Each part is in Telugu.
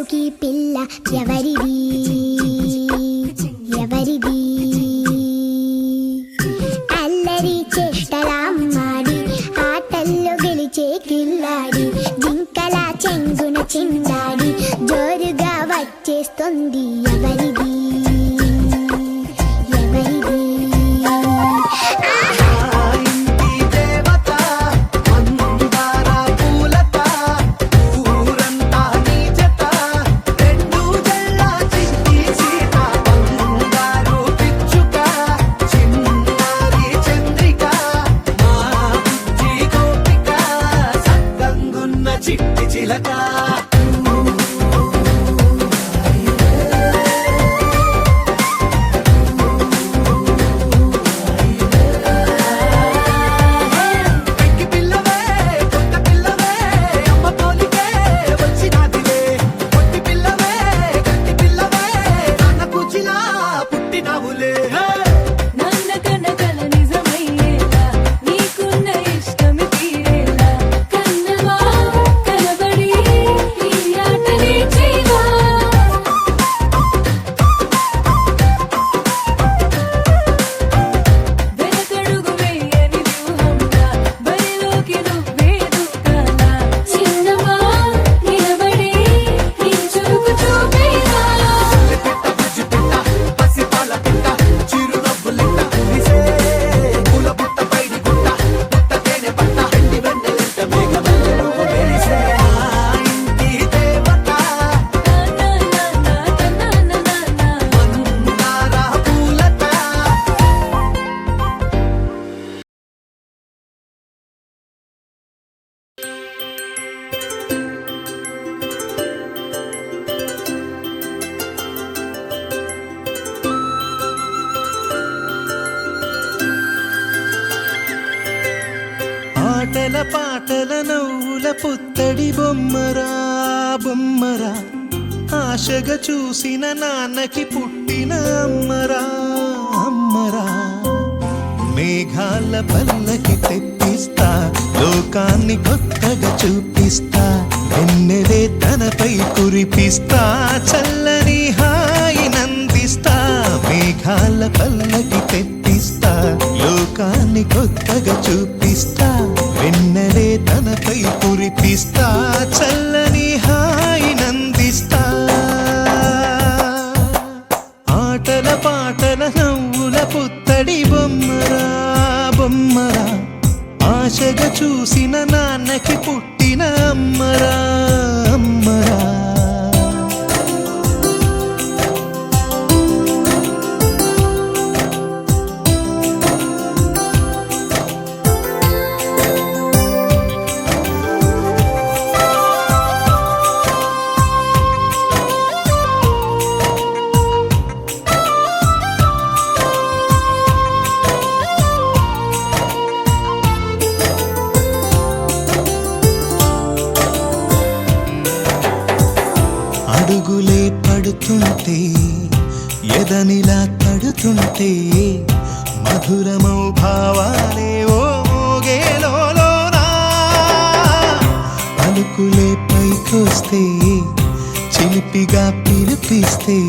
చంకి పిల్ల ఎవరిది ఎవరిది అల్లరి చేష్టలామ్మాడి ఆటల్లో గెలిచే కిల్లాడి జింకల చెంగున చిందాడి జోరుగా వచ్చేస్తుంది ఎవరిది ఎవరిది ఆటల పాటల నవ్వుల పుత్తడి బొమ్మరా బొమ్మరా ఆశగా చూసిన నాన్నకి పుట్టిన అమ్మరా అమ్మరా మేఘాల పల్లకి తెప్పిస్తా లోకాన్ని కొత్తగా చూపిస్తా వెన్నెలే తనపై కురిపిస్తా చల్లని హాయి నందిస్తా మేఘాల పల్లకి తెప్పిస్తా లోకాన్ని కొత్తగా చూపిస్తా వెన్నెలే తనపై కురిపిస్తా చల్లని హాయి నందిస్తా ఆటల పాటల నవ్వుల పుత్తడి బొమ్మరా బొమ్మరా ఆశగా చూసిన నాన్నకి పుట్టిన అమ్మరా అమ్మరా అడుగులే పడుతుంటే ఎదనిలా తడుతుంటే మధురమౌ భావాలే ఓ మోగేలోనా పలుకులే పైకొస్తే చిలిపిగా పిలిపిస్తే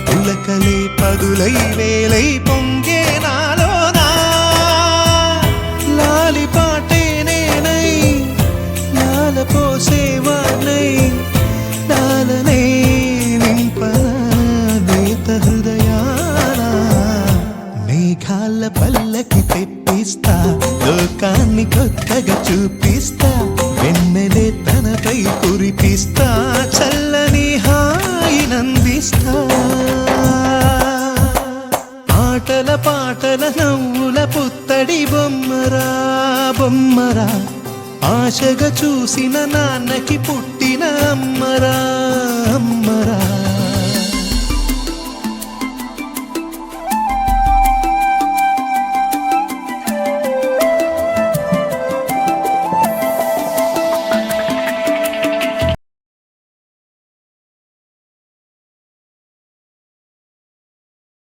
పులకలే పదులై వేలై పొంగే నాలోనా లాలి పాటే నేనై లాల పోసేవాణ్ణై లాలనే నింపనేత హృదయాన మేఘాల పల్లకి తెప్పిస్తా లోకాన్ని కొత్తగా చూపిస్తా వెన్నెలే తనపై కురిపిస్తా చల్లని హాయి నందిస్తా ఆటల పాటల నవ్వుల పుత్తడి బొమ్మరా బొమ్మరా ఆశగా చూసిన నాన్నకి పుట్టిన అమ్మరా అమ్మరా